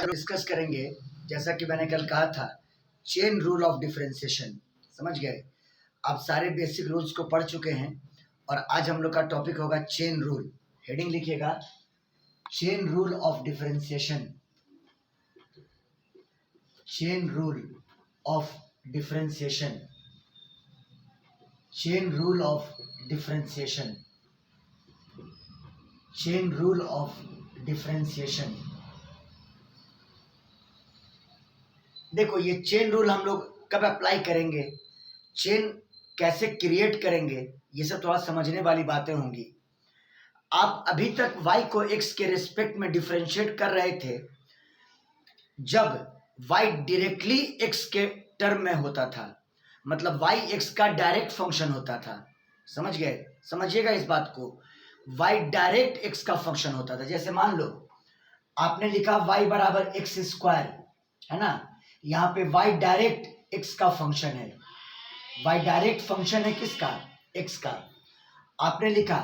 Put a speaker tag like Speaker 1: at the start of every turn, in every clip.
Speaker 1: Discuss करेंगे, जैसा कि मैंने कल कहा था, चेन रूल ऑफ डिफरेंशिएशन। समझ गए? आप सारे बेसिक रूल्स को पढ़ चुके हैं और आज हम लोग का टॉपिक होगा चेन रूल। हेडिंग लिखिएगा, chain rule of differentiation. Chain rule of differentiation. Chain rule of differentiation. Chain rule of differentiation. देखो, ये चेन रूल हम लोग कब अप्लाई करेंगे, चेन कैसे क्रिएट करेंगे, ये सब थोड़ा समझने वाली बातें होंगी। आप अभी तक y को x के रिस्पेक्ट में डिफरेंशिएट कर रहे थे जब y डायरेक्टली x के टर्म में होता था, मतलब y x का डायरेक्ट फंक्शन होता था। समझ गए? समझिएगा इस बात को, y डायरेक्ट x का फंक्शन होता था। जैसे मान लो आपने लिखा y बराबर एक्स स्क्वायर, है ना, यहाँ पे y डायरेक्ट x का फंक्शन है। y डायरेक्ट फंक्शन है किसका? x का। आपने लिखा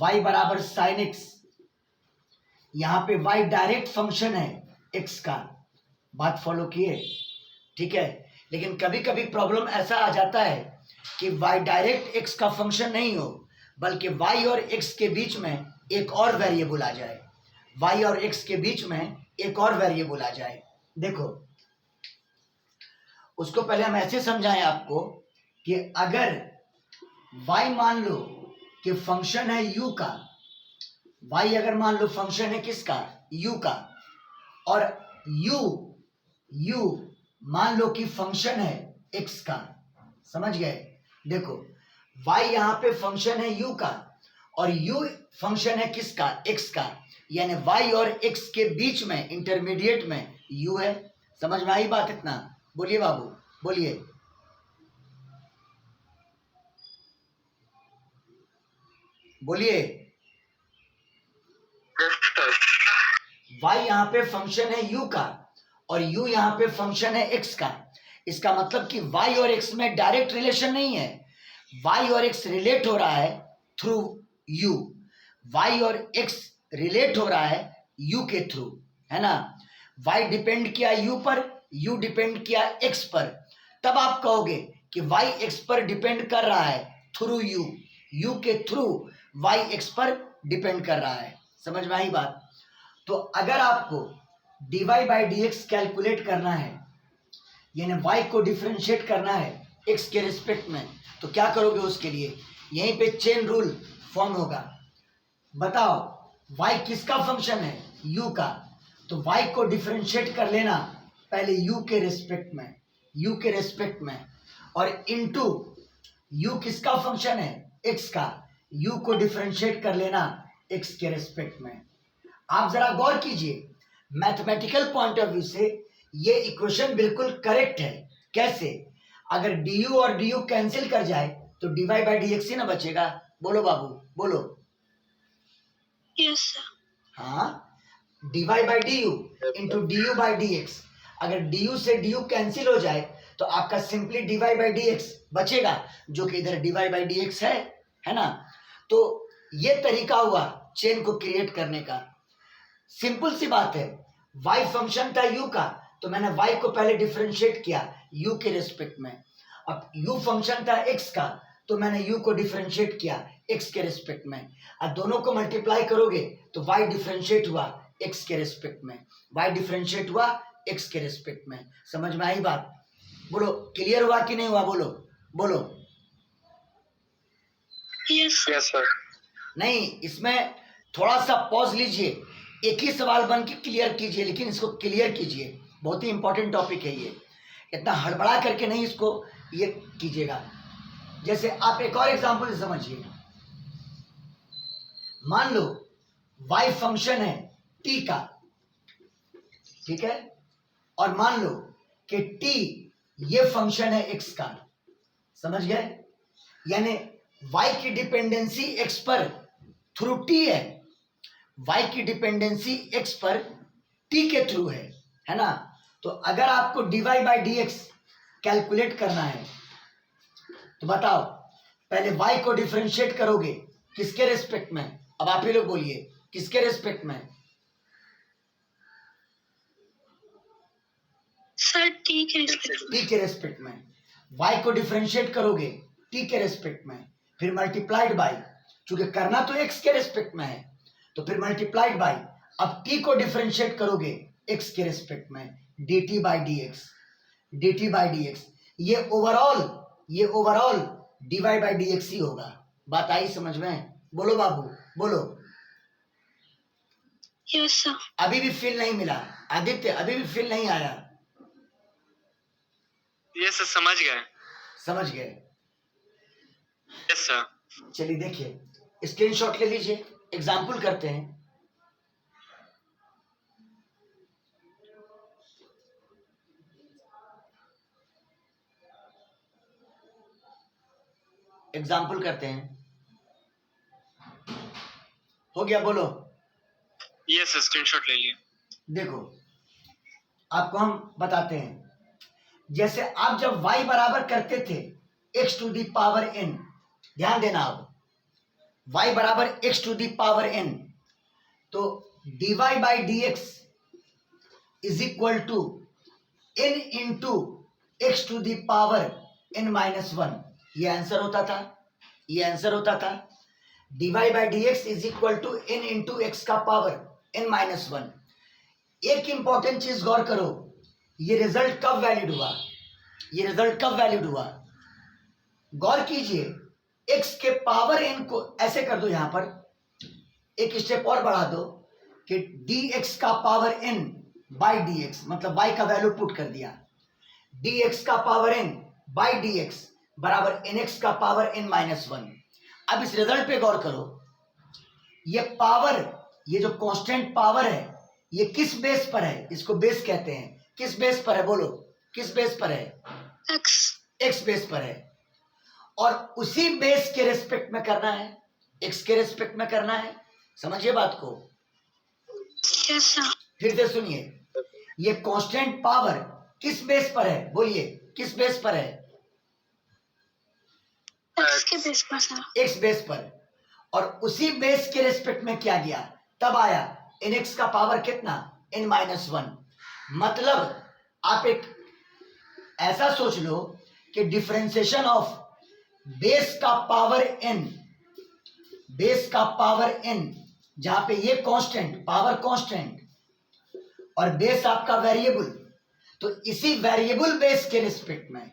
Speaker 1: y बराबर साइन x, यहाँ पे y डायरेक्ट फंक्शन है x का। बात फॉलो किए? ठीक है। लेकिन कभी कभी प्रॉब्लम ऐसा आ जाता है कि y डायरेक्ट x का फंक्शन नहीं हो, बल्कि y और x के बीच में एक और वेरिएबल आ जाए। y और x के बीच में एक और वेरिएबल आ जाए। देखो, उसको पहले हम ऐसे समझाएं आपको कि अगर y मान लो कि फंक्शन है u का, y अगर मान लो फंक्शन है किसका? u का, और u मान लो कि फंक्शन है x का। समझ गए? देखो, y यहाँ पे फंक्शन है u का और u फंक्शन है किसका? x का, यानी y और x के बीच में इंटरमीडिएट में u है। समझ में आई बात? इतना बोलिए बाबू, बोलिए। बोलिए। y यहाँ पे फंक्शन है u का और u यहाँ पे फंक्शन है x का। इसका मतलब कि y और x में डायरेक्ट रिलेशन नहीं है, y और x रिलेट हो रहा है थ्रू u। y और x रिलेट हो रहा है u के थ्रू, है ना। y डिपेंड किया u पर, u डिपेंड किया x पर, तब आप कहोगे कि y x पर डिपेंड कर रहा है थ्रू u, u के थ्रू y x पर डिपेंड कर रहा है। समझ में आई बात? तो अगर आपको dy by d x calculate करना है, यानी y को डिफरेंशिएट करना है x के रिस्पेक्ट में, तो क्या करोगे? उसके लिए यहीं पे चेन रूल फॉर्म होगा। बताओ, y किसका फंक्शन है? u का। तो y को डिफरेंशिएट कर लेना पहले u के रिस्पेक्ट में, u के रिस्पेक्ट में, और इनटू u किसका फंक्शन है? x का। u को डिफरेंशिएट कर लेना x के रिस्पेक्ट में। आप जरा गौर कीजिए, मैथमेटिकल पॉइंट ऑफ व्यू से ये इक्वेशन बिल्कुल करेक्ट है। कैसे? अगर du और du कैंसिल कर जाए तो dy बाई डी एक्स ही ना बचेगा। बोलो बाबू, बोलो।
Speaker 2: Yes sir.
Speaker 1: हाँ, dy by D you into D you by d x. अगर du से du कैंसिल हो जाए तो आपका simply dy by d x बचेगा, जो कि इधर dy बाई डी एक्स है ना। तो ये तरीका हुआ चेन को क्रिएट करने का। सिंपल सी बात है, y फंक्शन था u का, तो मैंने y को पहले डिफरेंशिएट किया u के रिस्पेक्ट में। अब u फंक्शन था x का, तो मैंने u को डिफरेंशिएट किया x के रिस्पेक्ट में। अब दोनों को मल्टीप्लाई करोगे तो y डिफरेंशिएट हुआ x के रिस्पेक्ट में, y डिफरेंशिएट हुआ x के रिस्पेक्ट में। समझ में आई बात? बोलो, क्लियर हुआ कि नहीं हुआ? बोलो बोलो।
Speaker 2: Yes sir.
Speaker 1: नहीं, इसमें थोड़ा सा पॉज लीजिए, एक ही सवाल बन के क्लियर कीजिए, लेकिन इसको क्लियर कीजिए, बहुत ही इंपॉर्टेंट टॉपिक है ये। इतना हड़बड़ा करके नहीं इसको ये कीजिएगा। जैसे आप एक और एग्जांपल से समझिए, मान लो y फंक्शन है t का, ठीक है, और मान लो कि t ये फंक्शन है x का। समझ गए? यानी y की डिपेंडेंसी x पर थ्रू t है, y की डिपेंडेंसी x पर t के थ्रू है ना। तो अगर आपको dy by d x calculate करना है तो बताओ, पहले y को डिफरेंशिएट करोगे किसके रिस्पेक्ट में? अब आप ही लोग बोलिए, किसके रिस्पेक्ट में?
Speaker 2: सर टी के रिस्पेक्ट
Speaker 1: टी के रेस्पेक्ट में। y को डिफरेंशिएट करोगे t के रेस्पेक्ट में, फिर मल्टीप्लाइड बाय, चूंकि करना तो x के रेस्पेक्ट में है तो फिर मल्टीप्लाइड बाय, अब t को डिफरेंशिएट करोगे x के रेस्पेक्ट में, dt बाय dx, ये ओवरऑल dy बाय dx ही होगा। बात आई समझ में? बोलो बाबू बोलो।
Speaker 2: Yes sir.
Speaker 1: अभी भी फील नहीं मिला आदित्य? अभी भी फील नहीं आया?
Speaker 3: यस सर, समझ गए।
Speaker 1: समझ गए?
Speaker 3: Yes sir.
Speaker 1: चलिए देखिए, स्क्रीनशॉट ले लीजिए, एग्जाम्पल करते हैं। एग्जाम्पल करते हैं। हो गया? बोलो।
Speaker 3: यस सर, स्क्रीनशॉट ले लिए।
Speaker 1: देखो आपको हम बताते हैं, जैसे आप जब y बराबर करते थे x to the power n, ध्यान देना, अब y बराबर x to the power n, तो dy by dx is equal to n into x to the power n minus one, ये आंसर होता था। dy by dx is equal to n into x का power n minus one. एक important चीज गौर करो, ये रिजल्ट कब वैलिड हुआ? गौर कीजिए, x के पावर n को ऐसे कर दो, यहां पर एक स्टेप और बढ़ा दो कि dx का पावर n बाई dx, मतलब y का वैल्यू पुट कर दिया, dx का पावर n बाई dx बराबर nx का पावर n माइनस वन। अब इस रिजल्ट पे गौर करो, ये पावर, ये जो कांस्टेंट पावर है, ये किस बेस पर है? इसको बेस कहते हैं। किस बेस पर है? बोलो, किस बेस पर है? एक्स बेस पर है, और उसी बेस के रेस्पेक्ट में करना है, एक्स के रेस्पेक्ट में करना है। समझिए बात को।
Speaker 2: Yes sir.
Speaker 1: फिर से सुनिए, ये कांस्टेंट पावर किस बेस पर है? बोलिए, किस बेस पर है?
Speaker 2: एक्स के बेस पर सर।
Speaker 1: एक्स बेस पर, और उसी बेस के रेस्पेक्ट में क्या गया? तब आया nx का पावर कितना? n minus one. मतलब आप एक ऐसा सोच लो कि डिफरेंशिएशन ऑफ बेस का पावर n, जहां पे ये कांस्टेंट, पावर कांस्टेंट, और बेस आपका वेरिएबल, तो इसी वेरिएबल बेस के रेस्पेक्ट में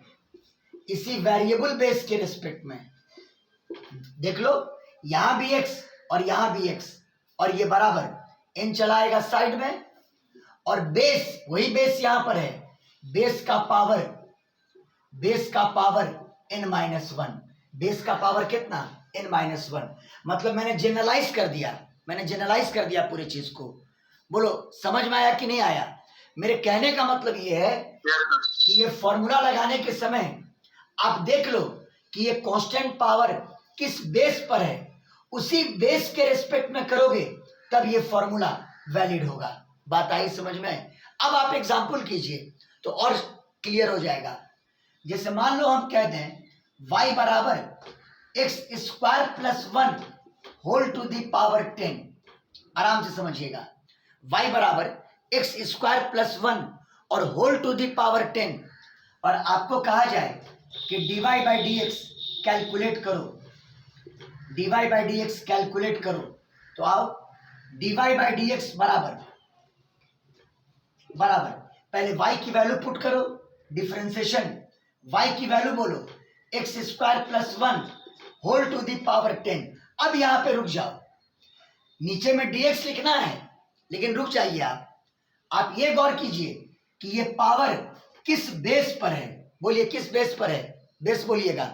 Speaker 1: देख लो, यहां भी x और यहां भी x, और ये बराबर n चलाएगा साइड में, और बेस, वही बेस यहां पर है, बेस का power n minus one. Base का पावर कितना? n minus one. मतलब मैंने जनरलाइज कर दिया पूरी चीज को। बोलो, समझ में आया कि नहीं आया? मेरे कहने का मतलब ये है कि ये फॉर्मूला लगाने के समय आप देख लो कि ये कांस्टेंट पावर किस बेस पर है, उसी बेस के रेस्पेक्ट में करोगे तब ये फॉर्मूला वैलिड होगा। बात आई समझ में? अब आप एग्जांपल कीजिए तो और क्लियर हो जाएगा। जैसे मान लो हम कह दें y बराबर x square plus one whole to the power 10, आराम से समझिएगा, y बराबर एक्स स्क्वायर प्लस वन और होल टू दी पावर 10, और आपको कहा जाए कि dy बाई dx कैलकुलेट करो, तो आओ, dy बाई dx बराबर पहले y की वैल्यू पुट करो, डिफरेंशिएशन y की वैल्यू बोलो x square plus one whole to the power 10। अब यहां पे रुक जाओ, नीचे में dx लिखना है, लेकिन रुक जाइए आप ये गौर कीजिए कि ये पावर किस बेस पर है। बोलिए, किस बेस पर है? बेस बोलिएगा।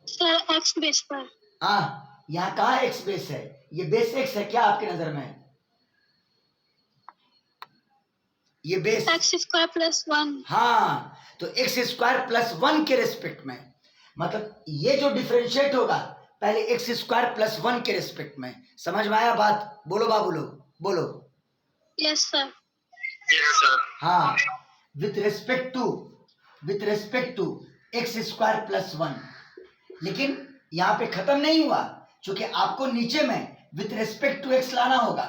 Speaker 2: सर एक्स बेस पर।
Speaker 1: हाँ, यहाँ कहाँ एक्स बेस है? ये बेस एक्स है क्या आपके नजर में? ये base
Speaker 2: x square plus one.
Speaker 1: हाँ, तो एक्स स्क्वायर प्लस वन के रेस्पेक्ट में, मतलब ये जो डिफरेंशिएट होगा पहले एक्स स्क्वायर प्लस वन के रेस्पेक्ट में। समझ में आया बात? बोलो बाबू लोग, बोलो।
Speaker 2: Yes sir.
Speaker 3: Yes sir.
Speaker 1: हाँ, with respect to x square plus one. लेकिन यहाँ पे खत्म नहीं हुआ, क्योंकि आपको नीचे में विथ रेस्पेक्ट टू एक्स लाना होगा।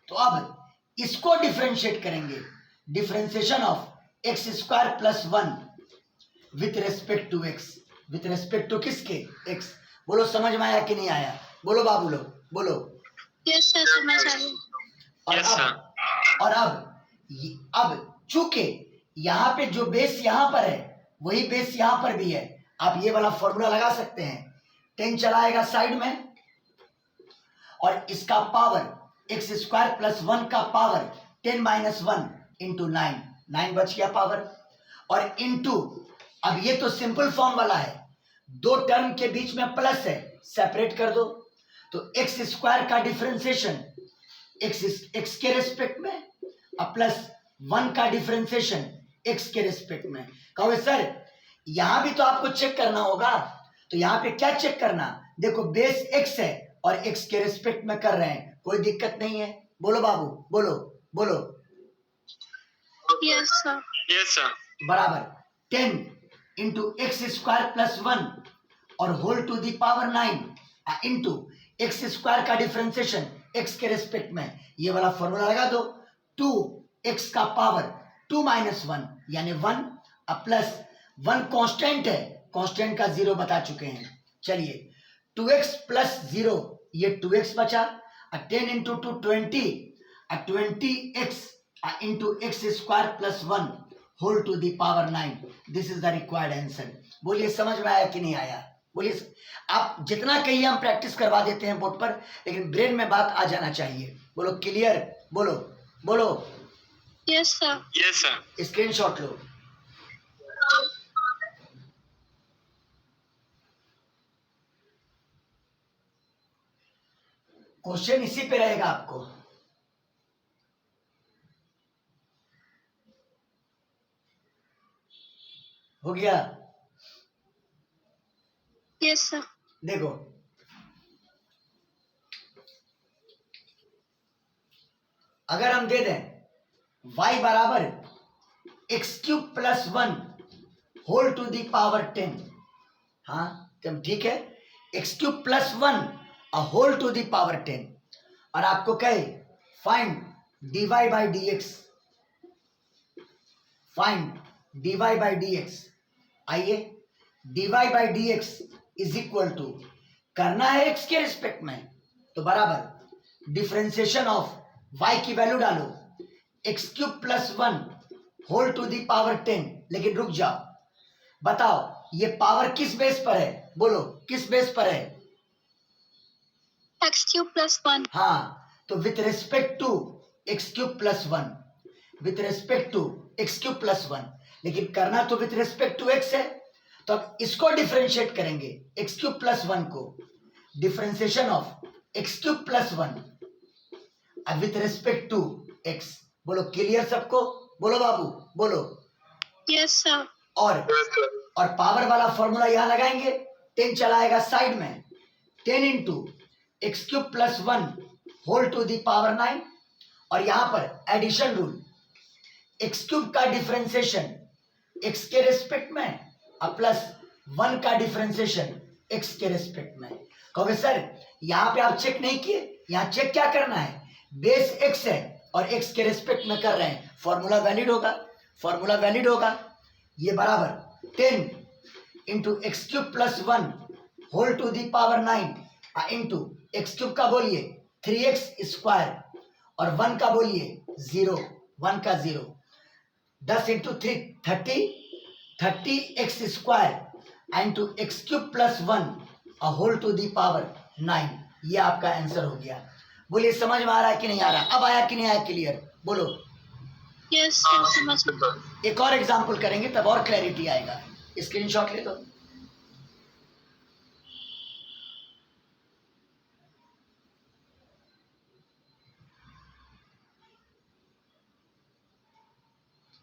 Speaker 1: तो अब इसको डिफरेंशिएट करेंगे, differentiation of x square plus 1 with respect to x, with respect to किसके? एक्स। बोलो समझ में आया कि नहीं आया? बोलो बाबू लोग, बोलो।
Speaker 2: यस सर, समझ आ गया।
Speaker 1: और
Speaker 3: Yes,
Speaker 1: अब और अब चूंकि यहाँ पे जो बेस यहाँ पर है वही बेस यहाँ पर भी है, आप ये वाला फॉर्मूला लगा सकते हैं। 10 चलाएगा साइड में और इसका पावर एक्स स्क्वायर प्लस 1 का पावर 10 माइनस 1 इंटू 9, 9 बच गया पावर, और इंटू, अब ये तो सिंपल फॉर्म वाला है, दो टर्म के बीच में प्लस है, सेपरेट कर दो, तो एक्स स्क्वायर का डिफरेंशिएशन एक्स के रेस्पेक्ट में और प्लस 1 का डिफरेंशिएशन एक्स के रेस्पेक्ट में। कहो सर यहां भी तो आपको चेक करना होगा, तो यहां पे क्या चेक करना? देखो बेस एक्स है और एक्स के रेस्पेक्ट में कर रहे हैं, कोई दिक्कत नहीं है। बोलो बाबू, बोलो बोलो।
Speaker 2: Yes sir.
Speaker 3: Yes, sir.
Speaker 1: बराबर 10 इंटू एक्स स्क्वायर प्लस 1 और whole to the power 9 into x square का डिफरेंशिएशन एक्स के रेस्पेक्ट में, ये वाला फॉर्मूला लगा दो। 2x का पावर 2 माइनस 1 यानी 1 प्लस 1 कांस्टेंट है, कांस्टेंट का 0 बता चुके हैं। चलिए 2x प्लस 0, ये 2x बचा, 10 into 2 20, 20x into x square plus 1 whole to the power 9। This is the required answer. बोलिए समझ में आया कि नहीं आया? बोलिए। आप जितना कहिए हम प्रैक्टिस करवा देते हैं बोर्ड पर, लेकिन ब्रेन में बात आ जाना चाहिए। बोलो क्लियर, बोलो बोलो।
Speaker 2: Yes sir.
Speaker 3: Yes, sir.
Speaker 1: Screenshot लो। क्वेश्चन इसी पे रहेगा आपको। हो गया?
Speaker 2: Yes sir.
Speaker 1: देखो अगर हम दे दें y बराबर x cube plus 1 whole to the power 10, हाँ तब ठीक है, x cube plus 1 whole to the power 10, और आपको कहे find dy by d x, find dy by d x. आइए dy by d x is equal to, करना है x के रिस्पेक्ट में, तो बराबर डिफरेंशिएशन ऑफ y की वैल्यू डालो, x cube plus 1 whole to the power 10। लेकिन रुक जाओ, बताओ ये पावर किस बेस पर है? बोलो किस बेस पर है?
Speaker 2: X cube plus 1।
Speaker 1: हाँ, तो with respect to x cube plus 1, with respect to x cube plus 1, लेकिन करना तो विथ रेस्पेक्ट टू एक्स है, तो अब इसको डिफरेंशिएट करेंगे, एक्स क्यूब प्लस 1 को, differentiation of x cube plus 1 with respect to x. बोलो क्लियर सबको? बोलो बाबू बोलो।
Speaker 2: Yes sir.
Speaker 1: और पावर वाला फॉर्मूला यहां लगाएंगे, 10 चलाएगा साइड में, 10 into x cube plus 1 whole to the power 9, और यहां पर एडिशन रूल, एक्स क्यूब का डिफरेंशिएशन एक्स के रेस्पेक्ट में और प्लस 1 का डिफरेंशिएशन एक्स के रेस्पेक्ट में। कहोगे सर यहां पे आप चेक नहीं किए, यहां चेक क्या करना है? बेस एक्स है और एक्स के रेस्पेक्ट में कर रहे हैं, फॉर्मूला वैलिड होगा, फॉर्मूला वैलिड होगा। ये बराबर 10 into x cube plus 1 whole to the power 9 into x cube का बोलिए 3x स्क्वायर और 1 का बोलिए 0, 1 का 0, 10 into 3 30x square into x cube plus 1 whole to the power 9। ये आपका आंसर हो गया। बोलिए समझ में आ रहा है कि नहीं आ रहा? अब आया कि नहीं आया क्लियर? बोलो।
Speaker 2: यस सर, समझ गया।
Speaker 1: एक और एग्जांपल करेंगे तब और क्लैरिटी आएगा। स्क्रीनशॉट ले दो।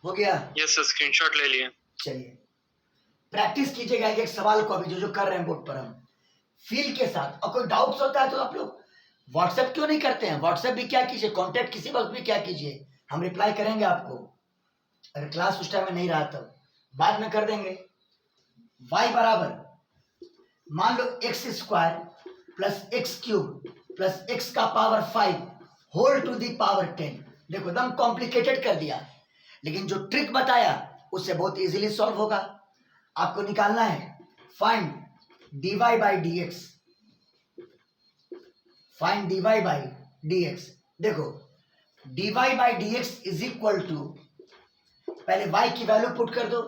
Speaker 1: हो गया?
Speaker 3: Yes, sir. Screenshot ले लिए.
Speaker 1: चलिए प्रैक्टिस कीजिएगा एक एक सवाल को, अभी जो कर रहे हैं बोर्ड पर हम फील के साथ। और कोई डाउट्स होता है तो आप लोग व्हाट्सएप क्यों नहीं करते हैं? व्हाट्सएप भी क्या कीजिए, कांटेक्ट किसी वक्त भी क्या कीजिए, हम रिप्लाई करेंगे आपको। अगर क्लास उस टाइम में नहीं रहा तब बाद में कर देंगे। y बराबर मान लो x square plus x cube plus x का power 5 whole to the power 10। देखो एकदम कॉम्प्लिकेटेड कर दिया, लेकिन जो ट्रिक बताया उससे बहुत इजीली सॉल्व होगा। आपको निकालना है find dy by d x, find dy by d x. देखो dy by d x is equal to, पहले y की वैल्यू पुट कर दो,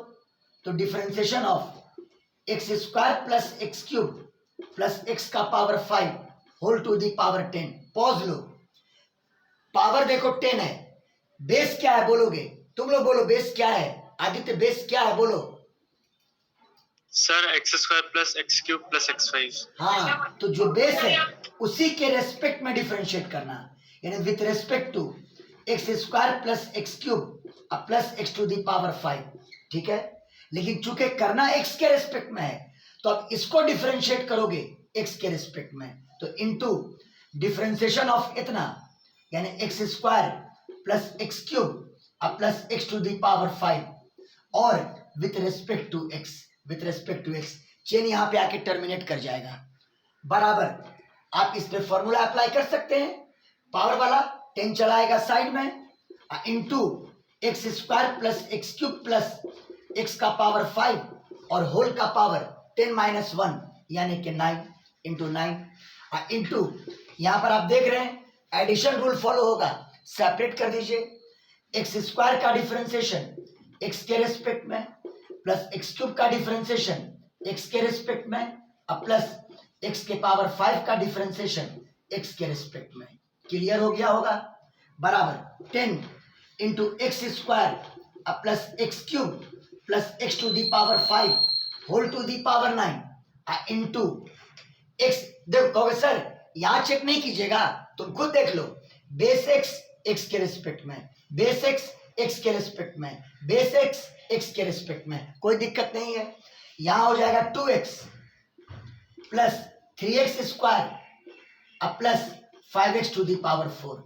Speaker 1: तो differentiation of x square plus x cube plus x का power 5 whole to the power 10। Pause लो, power देखो 10 है, बेस क्या है बोलोगे? तुम लोग बोलो बेस क्या है? आदित्य बेस क्या है बोलो?
Speaker 3: Sir x square plus x cube plus x 5।
Speaker 1: हाँ, तो जो बेस है उसी के रेस्पेक्ट में डिफरेंशिएट करना, यानी with respect to x square plus x cube plus x to the power 5। ठीक है, लेकिन चूंकि करना एक्स के रेस्पेक्ट में है, तो अब इसको डिफरेंशिएट करोगे एक्स के रेस्पेक्ट में, तो इनटू डिफरेंशिएशन ऑफ इतना, यानी x square plus x cube plus x to the power 5 और with respect to x, with respect to x. Chain यहां पे आके टर्मिनेट कर जाएगा, बराबर। आप इस पे फॉर्मूला अप्लाई कर सकते हैं, पावर वाला 10 चलाएगा साइड में, into x square plus x cube plus x का पावर 5 और होल का पावर 10 माइनस 1 यानी कि 9 इंटू 9 इंटू, यहां पर आप देख रहे हैं एडिशन रूल फॉलो होगा, सेपरेट कर दीजिए। एक्स स्क्वायर का डिफरेंशिएशन एक्स के रेस्पेक्ट में प्लस एक्स क्यूब का डिफरेंशिएशन एक्स के रेस्पेक्ट में प्लस एक्स के पावर 5 का डिफरेंशिएशन एक्स के रेस्पेक्ट में। क्लियर हो गया होगा? बराबर 10 into x square plus x cube plus x to the power 5 whole to the power 9 into x. देखो कहोगे सर यहां चेक नहीं कीजिएगा, तुम खुद देख लो, बेस एक्स एक्स के रेस्पेक्ट में, बेस एक्स एक्स के रेस्पेक्ट में, बेस एक्स एक्स के रेस्पेक्ट में, कोई दिक्कत नहीं है। यहां हो जाएगा 2x plus 3x square plus 5x to the power 4,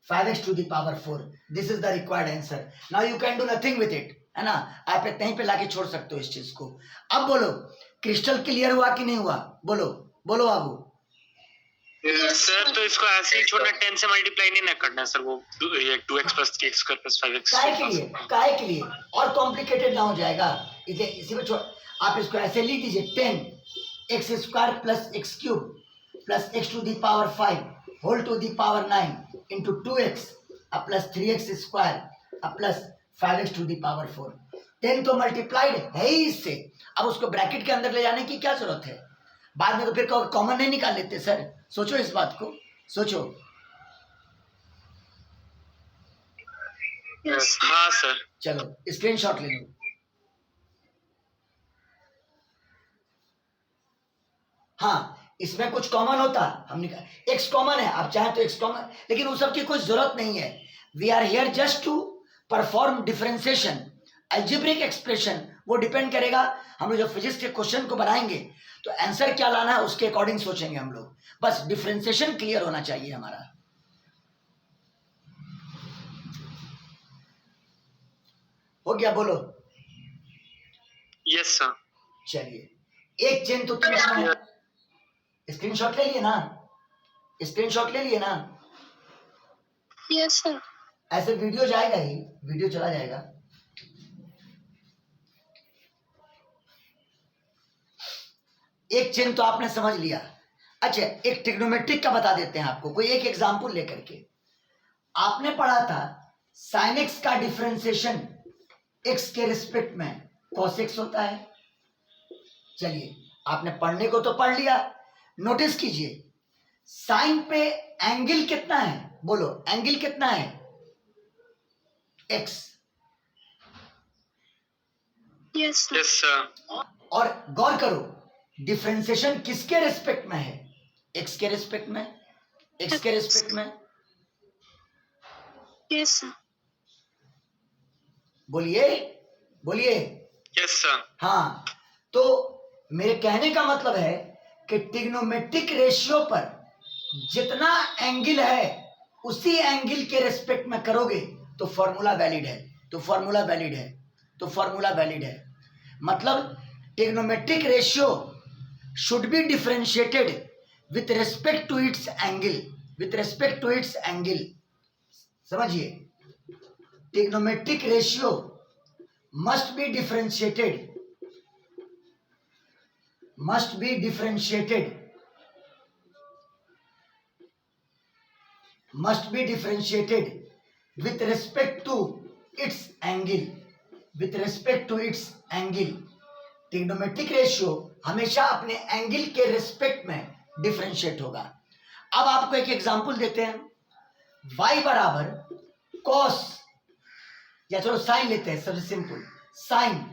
Speaker 1: 5x to the power 4। This is the required answer. Now you can do nothing with it, है ना, आप कहीं पे लाके छोड़ सकते हो इस चीज को। अब बोलो क्रिस्टल क्लियर हुआ कि नहीं हुआ? बोलो बोलो बाबू।
Speaker 3: सर तो इसको ऐसे ही छोड़ना, 10 से मल्टीप्लाई नहीं ना करना सर, वो ये 2x plus 3x square plus 5x।
Speaker 1: काहे के लिए? काहे के लिए? और कॉम्प्लिकेटेड ना हो जाएगा, इसे इसी में छोड़, आप इसको ऐसे लिख दीजिए 10 x square plus x cube plus x to the power 5 whole to the power 9 into 2x plus 3x square plus 5x to the power 4। 10 तो मल्टीप्लाइड है ही इससे, अब उसको ब्रैकेट के अंदर ले जाने की क्या जरूरत है? बाद में तो फिर कॉमन नहीं निकाल लेते सर, सोचो इस बात को, सोचो।
Speaker 2: Yes.
Speaker 3: हाँ सर।
Speaker 1: चलो स्क्रीनशॉट ले लो। हाँ, इसमें कुछ कॉमन होता, हमने कहा एक्स कॉमन है, आप चाहें तो एक्स कॉमन, लेकिन उस सब की कोई जरूरत नहीं है। We are here just to perform differentiation, algebraic expression वो डिपेंड करेगा। हम लोग जब फिजिक्स के क्वेश्चन को बनाएंगे तो आंसर क्या लाना है उसके अकॉर्डिंग सोचेंगे हम लोग, बस डिफरेंशिएशन क्लियर होना चाहिए हमारा। हो गया? बोलो।
Speaker 3: Yes sir.
Speaker 1: चलिए एक चेन तो तुम स्क्रीनशॉट ले लिए ना? स्क्रीनशॉट ले लिए ना?
Speaker 2: Yes, sir.
Speaker 1: ऐसे वीडियो जाएगा ही, वीडियो चला जाएगा। एक चेन तो आपने समझ लिया। अच्छा, एक ट्रिग्नोमेट्रिक का बता देते हैं आपको, कोई एक एग्जांपल लेकर के। आपने पढ़ा था sin x का डिफरेंशिएशन x के रिस्पेक्ट में cos x होता है। चलिए आपने पढ़ने को तो पढ़ लिया, नोटिस कीजिए साइन पे एंगल कितना है? बोलो एंगल कितना है? x।
Speaker 2: Yes, sir.
Speaker 3: Yes sir.
Speaker 1: और गौर करो डिफरेंशिएशन किसके रिस्पेक्ट में है? x के रिस्पेक्ट में, x के रिस्पेक्ट में।
Speaker 2: Yes, sir.
Speaker 1: बोलिए बोलिए।
Speaker 3: Yes sir.
Speaker 1: हाँ, तो मेरे कहने का मतलब है कि ट्रिग्नोमेट्रिक रेशियो पर जितना एंगल है उसी एंगल के रिस्पेक्ट में करोगे तो फॉर्मूला वैलिड है, तो फॉर्मूला वैलिड है, तो फॉर्मूला वैलिड है। मतलब trigonometric ratio should be differentiated with respect to its angle, with respect to its angle। समझिए, trigonometric ratio must be differentiated with respect to its angle. Trigonometric ratio हमेशा अपने angle के respect में differentiate होगा. अब आपको एक एग्जांपल देते हैं. y बराबर cos, या चलो साइन लेते हैं, सबसे सिंपल साइन,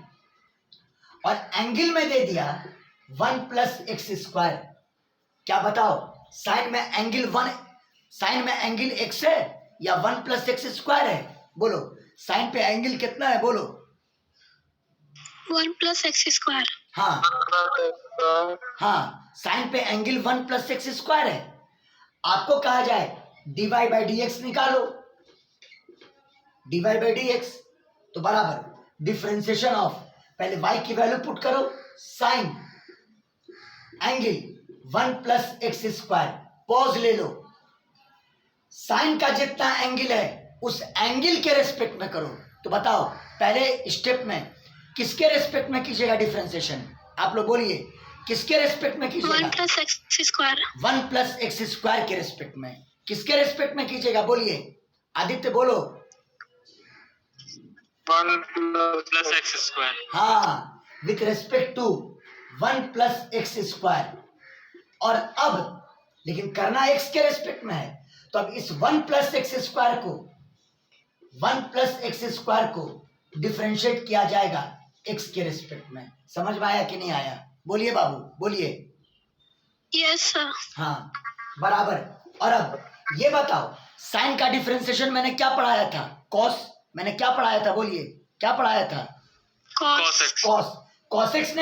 Speaker 1: और एंगल में दे दिया 1 प्लस एक्स स्क्वायर. क्या बताओ, साइन में एंगल x है या 1 प्लस एक्स स्क्वायर है? बोलो, साइन पे एंगल कितना है? बोलो.
Speaker 2: 1 plus x square.
Speaker 1: हाँ, साइन पे एंगल 1 प्लस एक्स स्क्वायर है. आपको कहा जाए dy बाई डी एक्स निकालो, dy बाई डी एक्स, तो बराबर डिफरेंशिएशन ऑफ, पहले y की वैल्यू पुट करो, sign angle 1 plus x square. Pause ले लो. साइन का जितना एंगल है उस एंगल के रेस्पेक्ट में करो. तो बताओ, पहले स्टेप में किसके रेस्पेक्ट में कीजिएगा डिफरेंशिएशन? आप लोग बोलिए, किसके रेस्पेक्ट में कीजिएगा?
Speaker 2: 1 plus x square.
Speaker 1: 1 plus x square के रेस्पेक्ट में. किसके रेस्पेक्ट में कीजिएगा? बोलिए, आदित्य बोलो.
Speaker 3: 1 plus x square.
Speaker 1: हाँ, with respect to 1 plus x square. और अब लेकिन करना x के रेस्पेक्ट में है, तो अब इस 1 प्लस एक्स स्क्वायर को डिफरेंशिएट किया जाएगा x के रेस्पेक्ट में. समझ में आया कि नहीं आया? बोलिए बाबू, बोलिए.
Speaker 2: Yes sir.
Speaker 1: हाँ, बराबर. और अब ये बताओ, साइन का डिफरेंशिएशन मैंने क्या पढ़ाया था? कॉस. मैंने क्या पढ़ाया था? बोलिए, क्या पढ़ाया था?
Speaker 2: Cos.
Speaker 1: कॉस. कॉसेक्स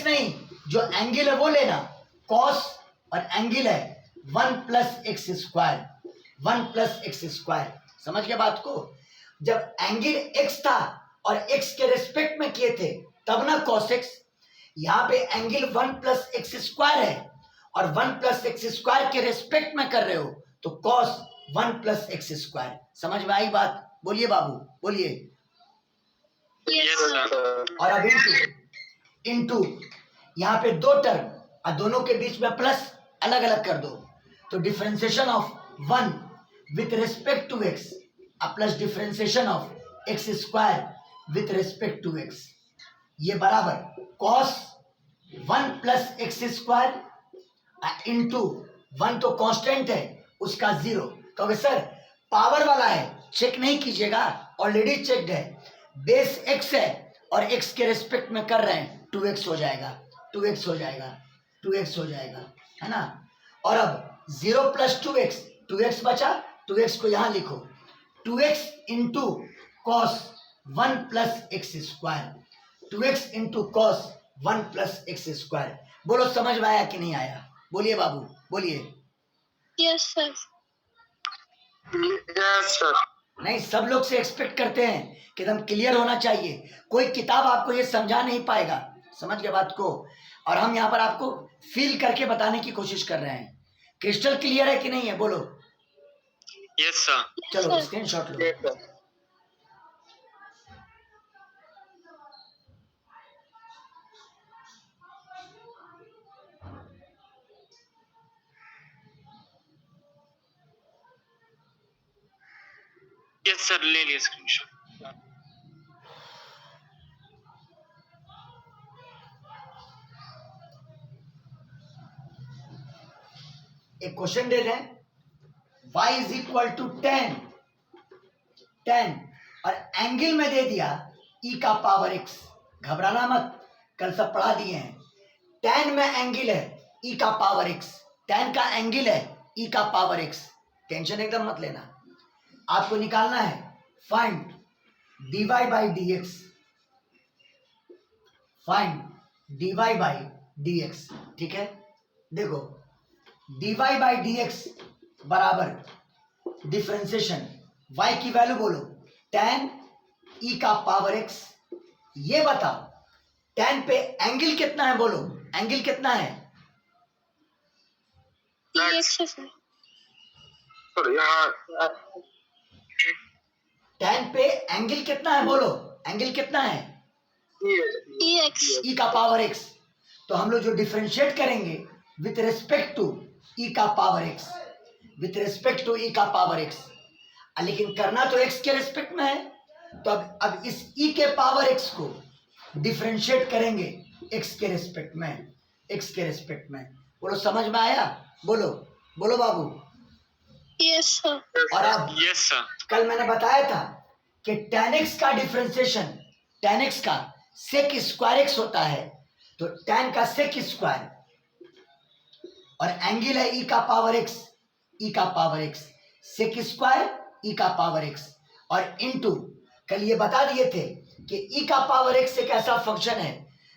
Speaker 1: नहीं, जो एंगल है वो लेना. कॉस और एंगल है 1 प्लस एक्स स्क्वायर. समझ गए बात को? जब एंगल x था और x के रेस्पेक्ट में किए थे तब ना कॉसेक्स. यहाँ पे एंगल 1 प्लस एक्स स्क्वायर है और 1 प्लस एक्स स्क्वायर के रेस्पेक्ट में कर रहे हो, तो कॉस 1 प्लस एक्स स्क्वायर. समझ में आई बात? बोलिए बाबू, बोलिए.
Speaker 2: Yes sir.
Speaker 1: और अब इनटू यहाँ पे दो टर्म और दोनों के बीच में प्लस अलग अलग कर दो, तो differentiation of 1 with respect to x plus differentiation of x square with respect to x, ये बराबर cos 1 plus x square into 1 तो कांस्टेंट है उसका 0. कहोगे सर पावर वाला है, चेक नहीं कीजिएगा, ऑलरेडी चेक्ड है. बेस x है और x के रेस्पेक्ट में कर रहे हैं, 2x हो जाएगा, है ना. और अब 0 प्लस 2x बचा, 2x को यहां लिखो, 2x into cos 1 plus x square. 2x into cos 1 plus x square. बोलो, समझ में आया कि नहीं आया? बोलिए बाबू, बोलिए.
Speaker 2: Yes sir.
Speaker 3: Yes sir.
Speaker 1: नहीं, सब लोग से एक्सपेक्ट करते हैं कि एकदम क्लियर होना चाहिए. कोई किताब आपको ये समझा नहीं पाएगा. समझ गए बात को? और हम यहाँ पर आपको फील करके बताने की कोशिश कर रहे हैं. क्रिस्टल क्लियर है कि नहीं है? बोलो.
Speaker 3: Yes sir.
Speaker 1: चलो स्क्रीनशॉट लो.
Speaker 3: Yes sir, ले लिया स्क्रीनशॉट.
Speaker 1: एक क्वेश्चन दे दें, y इज इक्वल टू 10 और एंगल में दे दिया e का पावर x. घबराना मत, कल सब पढ़ा दिए हैं. 10 में एंगल है e का पावर x, 10 का एंगल है e का पावर x. टेंशन एकदम मत लेना. आपको निकालना है फाइंड dy बाई dx. ठीक है, देखो dy बाई dx बराबर डिफरेंशिएशन y की वैल्यू बोलो, tan e का पावर x. ये बताओ tan पे एंगल कितना है? बोलो, एंगल कितना है?
Speaker 2: Yes sir.
Speaker 1: tan पे एंगल कितना है बोलो, एंगल कितना है,
Speaker 2: EX.
Speaker 1: e का पावर x। तो हम लोग जो डिफरेंशिएट करेंगे विथ रेस्पेक्ट टू e का power x, with respect to e का पावर x, लेकिन करना तो x के रेस्पेक्ट में है। तो अब इस e के पावर x को डिफरेंशिएट करेंगे x के रेस्पेक्ट में, x के रेस्पेक्ट में। बोलो समझ में आया, बोलो बोलो बाबू।
Speaker 2: Yes, sir.
Speaker 1: और अब
Speaker 3: यस सर,
Speaker 1: कल मैंने बताया था कि tan x का डिफरेंशिएशन, tan x का sec स्क्वायर x होता है, तो tan का sec स्क्वायर और एंगल है e का पावर x, e का power x, sec square e का पावर x और इनटू कल ये बता दिए थे कि e का पावर x एक ऐसा फंक्शन है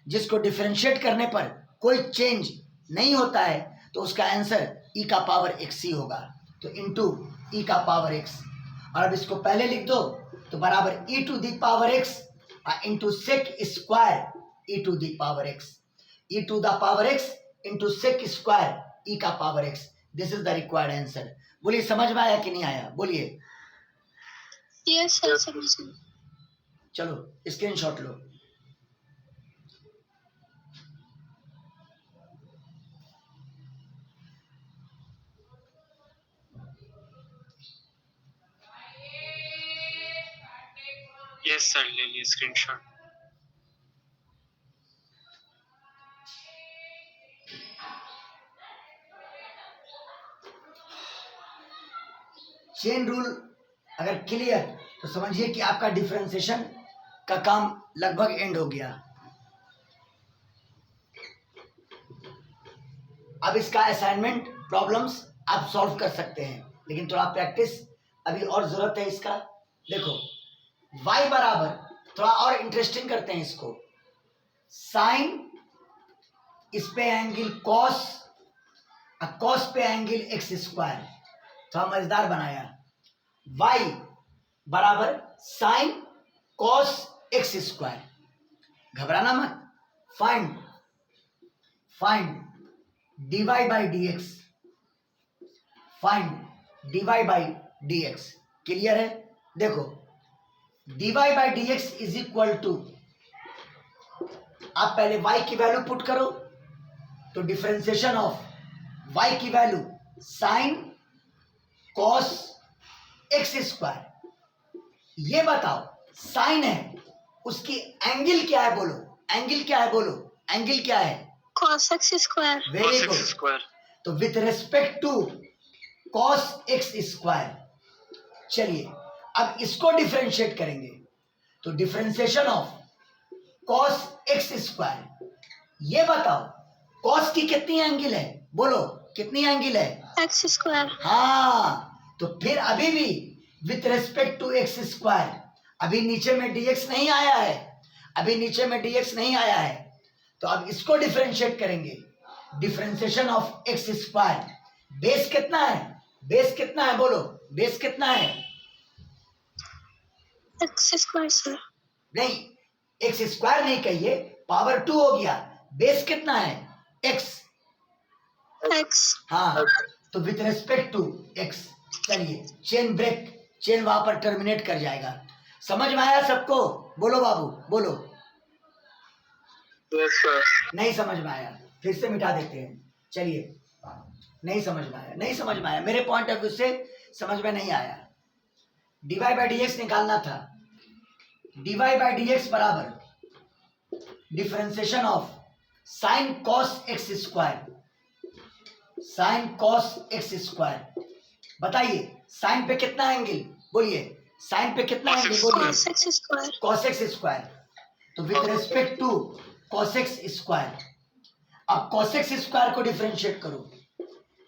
Speaker 1: जिसको डिफरेंशिएट करने पर कोई चेंज नहीं होता है, तो उसका आंसर e का पावर x ही होगा। तो इनटू e का पावर x, और अब इसको पहले लिख दो तो बराबर e to the power x into sec square e to the power x, e to the power x into sec square e का power x। This is the required answer. बोलिए समझ में आया कि नहीं आया, बोलिए।
Speaker 2: Yes, sir. समझ गई.
Speaker 1: चलो स्क्रीनशॉट लो।
Speaker 3: यस सर, ले ली स्क्रीनशॉट।
Speaker 1: चेन रूल अगर क्लियर तो समझिए कि आपका डिफरेंशिएशन का काम लगभग एंड हो गया। अब इसका असाइनमेंट प्रॉब्लम्स आप सॉल्व कर सकते हैं, लेकिन थोड़ा प्रैक्टिस अभी और जरूरत है इसका। देखो y बराबर, थोड़ा और इंटरेस्टिंग करते हैं इसको, साइन इस पे एंगल कॉस, कॉस पे एंगल एक्स स्क्वायर, थोड़ा मजेदार बनाया। y बराबर साइन कॉस एक्स स्क्वायर, घबराना मत। Find dy by d x, find dy by d x. Clear है? देखो dy by d x is equal to, आप पहले y की वैल्यू पुट करो तो डिफरेंशिएशन ऑफ y की value sine cos x square. ये बताओ साइन है, उसकी एंगल क्या है बोलो, एंगल क्या है बोलो, एंगल क्या है?
Speaker 2: Cos X square.
Speaker 1: Very
Speaker 3: cos
Speaker 1: good.
Speaker 3: x square.
Speaker 1: तो with respect to cos x square, चलिए अब इसको डिफरेंशिएट करेंगे तो differentiation of cos x square. ये बताओ कॉस की कितनी एंगल है बोलो, कितनी एंगल है?
Speaker 2: X square.
Speaker 1: हाँ, तो फिर अभी भी with respect to x square, अभी नीचे में dx नहीं आया है, अभी नीचे में dx नहीं आया है, तो अब इसको डिफरेंशिएट करेंगे। Differentiation of x square, base कितना है, बेस कितना है बोलो, बेस कितना है?
Speaker 2: X square, sir.
Speaker 1: नहीं, एक्स स्क्वायर नहीं कहिए, पावर 2 हो गया, बेस कितना है? एक्स।
Speaker 2: X.
Speaker 1: हाँ, तो विथ रेस्पेक्ट टू एक्स, चलिए चेन ब्रेक, चेन वहां पर टर्मिनेट कर जाएगा। समझ में आया सबको? बोलो बाबू बोलो।
Speaker 3: Yes sir.
Speaker 1: नहीं समझ में आया, फिर से मिटा देते हैं। चलिए, नहीं समझ में आया, नहीं समझ में आया, मेरे पॉइंट ऑफ व्यू से समझ में नहीं आया। dy बाई डी एक्स निकालना था, dy बाई डी एक्स बराबर differentiation of sine cos x square, sine cos x square. बताइए साइन पे कितना एंगल बोलिए, साइन पे कितना
Speaker 3: Cos
Speaker 1: एंगल
Speaker 3: x
Speaker 1: बोलिए?
Speaker 2: Cos X square.
Speaker 1: cos x square, तो with respect to cos x square. अब cos x स्क्वायर को डिफरेंशिएट करो,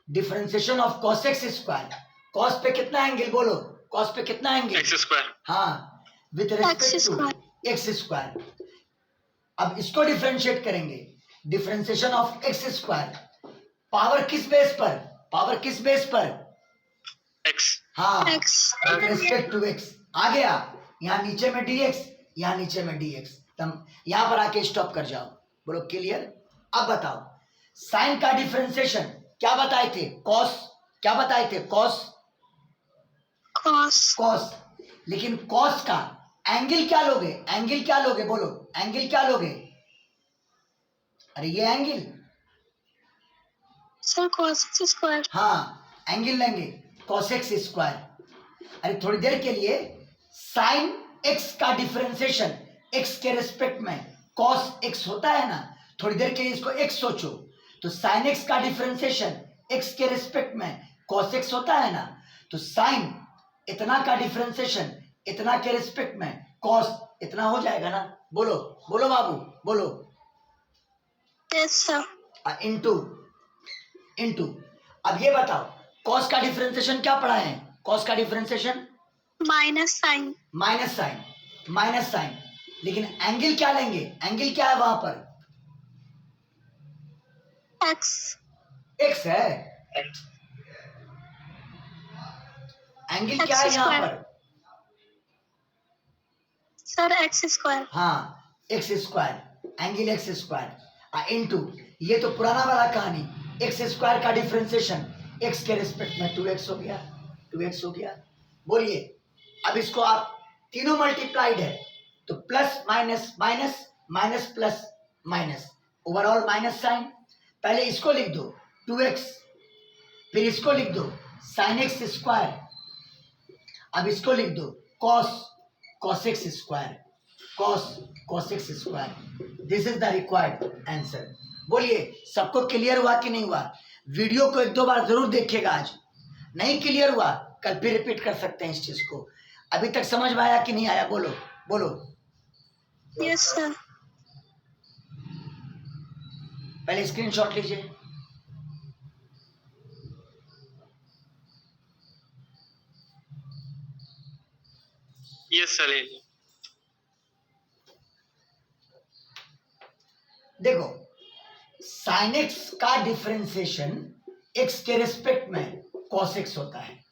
Speaker 1: differentiation of cos x square, cos पे कितना एंगल बोलो, cos पे कितना एंगल?
Speaker 3: x square.
Speaker 1: हाँ, with
Speaker 2: X
Speaker 1: respect to
Speaker 2: square.
Speaker 1: x square. अब इसको डिफरेंशिएट करेंगे, differentiation of x square, power किस बेस पर, पावर किस बेस पर?
Speaker 3: x।
Speaker 1: हाँ,
Speaker 2: X.
Speaker 1: With respect to x। आ गया, यहाँ नीचे में dx, यहाँ नीचे में dx, तुम यहाँ पर आके स्टॉप कर जाओ। बोलो क्लियर? अब बताओ साइन का डिफरेंशिएशन क्या बताए थे? कॉस, क्या बताए थे? Cos,
Speaker 2: Cos.
Speaker 1: कॉस। लेकिन कॉस का एंगल क्या लोगे, एंगल क्या लोगे बोलो, एंगल क्या लोगे, अरे ये angle,
Speaker 2: Sir, cos x square.
Speaker 1: हाँ एंगल लेंगे cos x स्क्वायर। अरे थोड़ी देर के लिए साइन x का डिफरेंशिएशन x के रेस्पेक्ट में cos x होता है ना, थोड़ी देर के लिए इसको x सोचो, तो साइन x का डिफरेंशिएशन x के रेस्पेक्ट में cos x होता है ना, तो साइन इतना का डिफरेंशिएशन इतना के रेस्पेक्ट में cos इतना हो जाएगा ना, बोलो बोलो बाबू बोलो,
Speaker 2: Yes, sir.
Speaker 1: Into into. अब ये बताओ cos का डिफरेंशिएशन क्या पढ़ा है, cos का differentiation
Speaker 2: Minus sign.
Speaker 1: Minus sine, लेकिन एंगल क्या लेंगे, एंगल क्या है वहां पर,
Speaker 2: X.
Speaker 1: x है, एंगल क्या है
Speaker 2: X
Speaker 1: यहाँ
Speaker 2: square.
Speaker 1: पर,
Speaker 2: Sir, x square.
Speaker 1: हाँ x square, angle x square into, ये तो पुराना वाला कहानी, एक्स स्क्वायर का डिफरेंशिएशन एक्स के रिस्पेक्ट में 2x हो गया, 2x हो गया। बोलिए अब इसको आप तीनों मल्टीप्लाइड है तो plus minus minus minus plus minus, overall minus sine, पहले इसको लिख दो 2x, फिर इसको लिख दो साइन एक्स स्क्वायर, अब इसको लिख दो cos x square, cos x square, this is the required answer. बोलिए सबको क्लियर हुआ कि नहीं हुआ, वीडियो को एक दो बार जरूर देखिएगा, आज नहीं क्लियर हुआ कल फिर रिपीट कर सकते हैं इस चीज को। अभी तक समझ में आया कि नहीं आया, बोलो बोलो,
Speaker 2: Yes, sir.
Speaker 1: पहले स्क्रीनशॉट लीजिए।
Speaker 3: यस सर ले लो।
Speaker 1: देखो साइन एक्स का डिफरेंशिएशन एक्स के रिस्पेक्ट में cos x होता है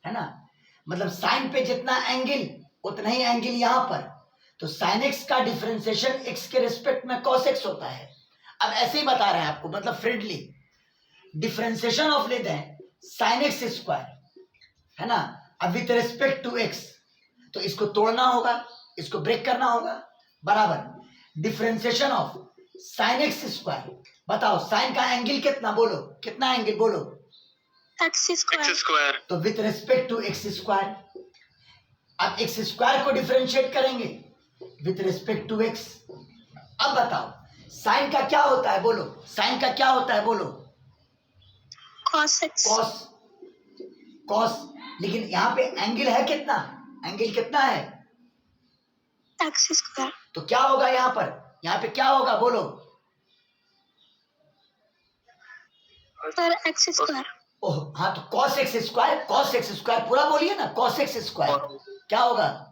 Speaker 1: ना, मतलब साइन पे जितना एंगल उतना ही एंगल यहां पर, तो साइन एक्स का डिफरेंशिएशन एक्स के रिस्पेक्ट में cos x होता है। अब ऐसे ही बता रहे हैं आपको, मतलब फ्रेंडली डिफरेंशिएशन ऑफ लेते हैं साइन एक्स स्क्वायर, है ना, अब विथ रिस्पेक्ट टू एक्स, तो इसको तोड़ना होगा, इसको ब्रेक करना होगा, बराबर differentiation of sine x square, बताओ साइन का एंगल कितना, बोलो कितना एंगल बोलो,
Speaker 2: X square.
Speaker 3: X square.
Speaker 1: तो with respect to x square, अब एक्स स्क्वायर को डिफरेंशिएट करेंगे विथ रिस्पेक्ट टू एक्स। अब बताओ साइन का क्या होता है, बोलो साइन का क्या होता है, बोलो
Speaker 2: Cos x.
Speaker 1: कॉस, लेकिन यहाँ पे एंगल है कितना, एंगल कितना है,
Speaker 2: X square.
Speaker 1: तो क्या होगा यहाँ पे क्या होगा बोलो,
Speaker 2: Sir, x square.
Speaker 1: ओह हाँ, तो cos x स्क्वायर पूरा बोलिए ना, cos x स्क्वायर क्या होगा,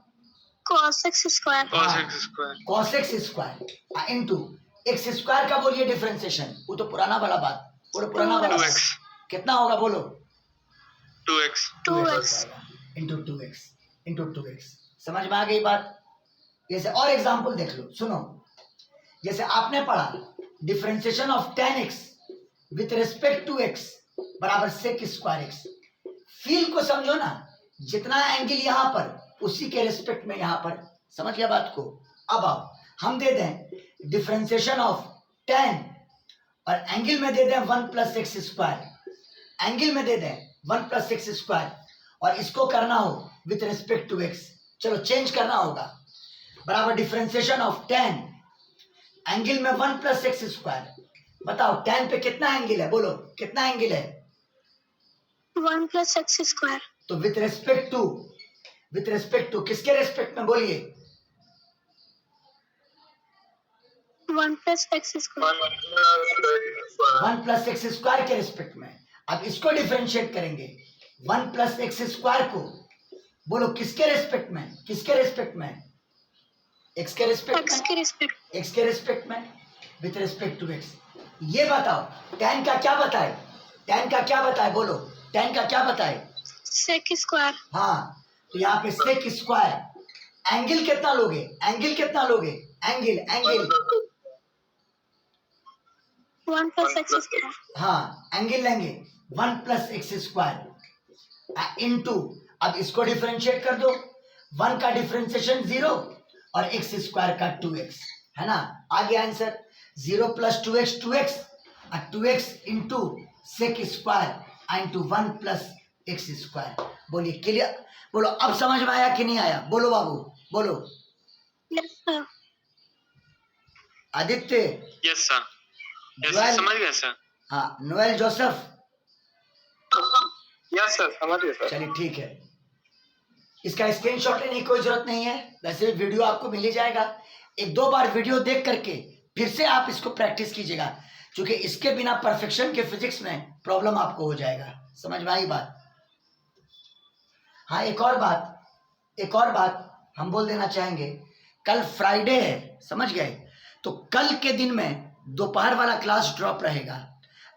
Speaker 2: Cos x square.
Speaker 3: cos x square.
Speaker 1: cos x square into x square का बोलिए डिफरेंशिएशन, वो तो पुराना वाला बात, वो पुराना वाला
Speaker 3: 2x।
Speaker 1: बात, कितना होगा बोलो,
Speaker 3: 2x।
Speaker 2: 2x.
Speaker 1: इंटू 2x, समझ में आ गई बात। जैसे और एग्जांपल देख लो, सुनो, जैसे आपने पढ़ा differentiation of tan x with respect to x बराबर sec स्क्वायर x, फील को समझो ना, जितना एंगल यहाँ पर उसी के रिस्पेक्ट में यहाँ पर, समझ गया बात को। अब आओ हम दे दें डिफरेंशिएशन ऑफ tan और एंगल में दे दें 1 प्लस एक्स स्क्वायर, एंगल में दे दें 1 प्लस एक्स स्क्वायर, और इसको करना हो विथ रिस्पेक्ट टू एक्स, चलो चेंज करना होगा, बराबर डिफरेंशिएशन ऑफ tan एंगल में 1 प्लस एक्स स्क्वायर, बताओ tan पे कितना एंगल है, बोलो कितना एंगल है,
Speaker 2: 1 plus x square.
Speaker 1: तो विथ रिस्पेक्ट टू किसके रिस्पेक्ट में बोलिए,
Speaker 2: 1 plus x square.
Speaker 1: 1 plus x square के रिस्पेक्ट में। अब इसको डिफरेंशिएट करेंगे 1 प्लस एक्स स्क्वायर को, बोलो किसके रिस्पेक्ट में, किसके रिस्पेक्ट में, एक्स के रिस्पेक्ट
Speaker 2: X
Speaker 1: में,
Speaker 2: के respect.
Speaker 1: एक्स के रिस्पेक्ट में विथ रिस्पेक्ट टू एक्स। ये बताओ tan का क्या बताए, tan का क्या बताए, बोलो tan का क्या बताए,
Speaker 2: Sec square.
Speaker 1: हाँ, तो यहाँ पे sec स्क्वायर, एंगल कितना लोगे, एंगल कितना लोगे, एंगल
Speaker 2: 1 plus x square.
Speaker 1: हाँ एंगल लेंगे 1 प्लस एक्स स्क्वायर इनटू, अब इसको डिफरेंशिएट कर दो, 1 का डिफरेंशिएशन 0 और x स्क्वायर का 2x, है ना। आ गया आंसर। 0 प्लस 2x 2x और 2x into sec square into 1 plus x square. बोलिए क्लियर, बोलो अब समझ में आया कि नहीं आया? बोलो बाबू बोलो।
Speaker 2: Yes, sir.
Speaker 1: Aditya,
Speaker 3: yes sir, yes
Speaker 1: Joel,
Speaker 3: समझ गया सर।
Speaker 1: हाँ नोएल, जोसेफ,
Speaker 3: यस सर समझ गया सर।
Speaker 1: चलिए ठीक है। इसका स्क्रीनशॉट लेने की कोई जरूरत नहीं है, वैसे भी वीडियो आपको मिल ही जाएगा। एक दो बार वीडियो देख करके फिर से आप इसको प्रैक्टिस कीजिएगा, क्योंकि इसके बिना परफेक्शन के फिजिक्स में प्रॉब्लम आपको हो जाएगा। समझ में आई बात? हाँ एक और बात हम बोल देना चाहेंगे, कल फ्राइडे है, समझ गए? तो कल के दिन में दोपहर वाला क्लास ड्रॉप रहेगा।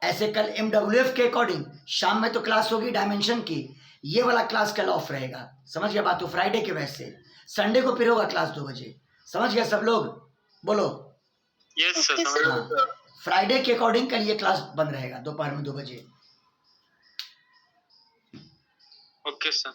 Speaker 1: ऐसे कल MWF के अकॉर्डिंग शाम में तो क्लास होगी डायमेंशन की, ये वाला क्लास कल ऑफ रहेगा। समझ गया बात? तो फ्राइडे के वजह से संडे को फिर होगा क्लास 2 बजे। समझ गया सब लोग? बोलो।
Speaker 3: यस सर
Speaker 2: Okay,
Speaker 3: समझ
Speaker 2: sir.
Speaker 3: गया।
Speaker 1: हाँ, फ्राइडे के अकॉर्डिंग कल ये क्लास बंद रहेगा दोपहर में 2 बजे।
Speaker 3: Okay sir.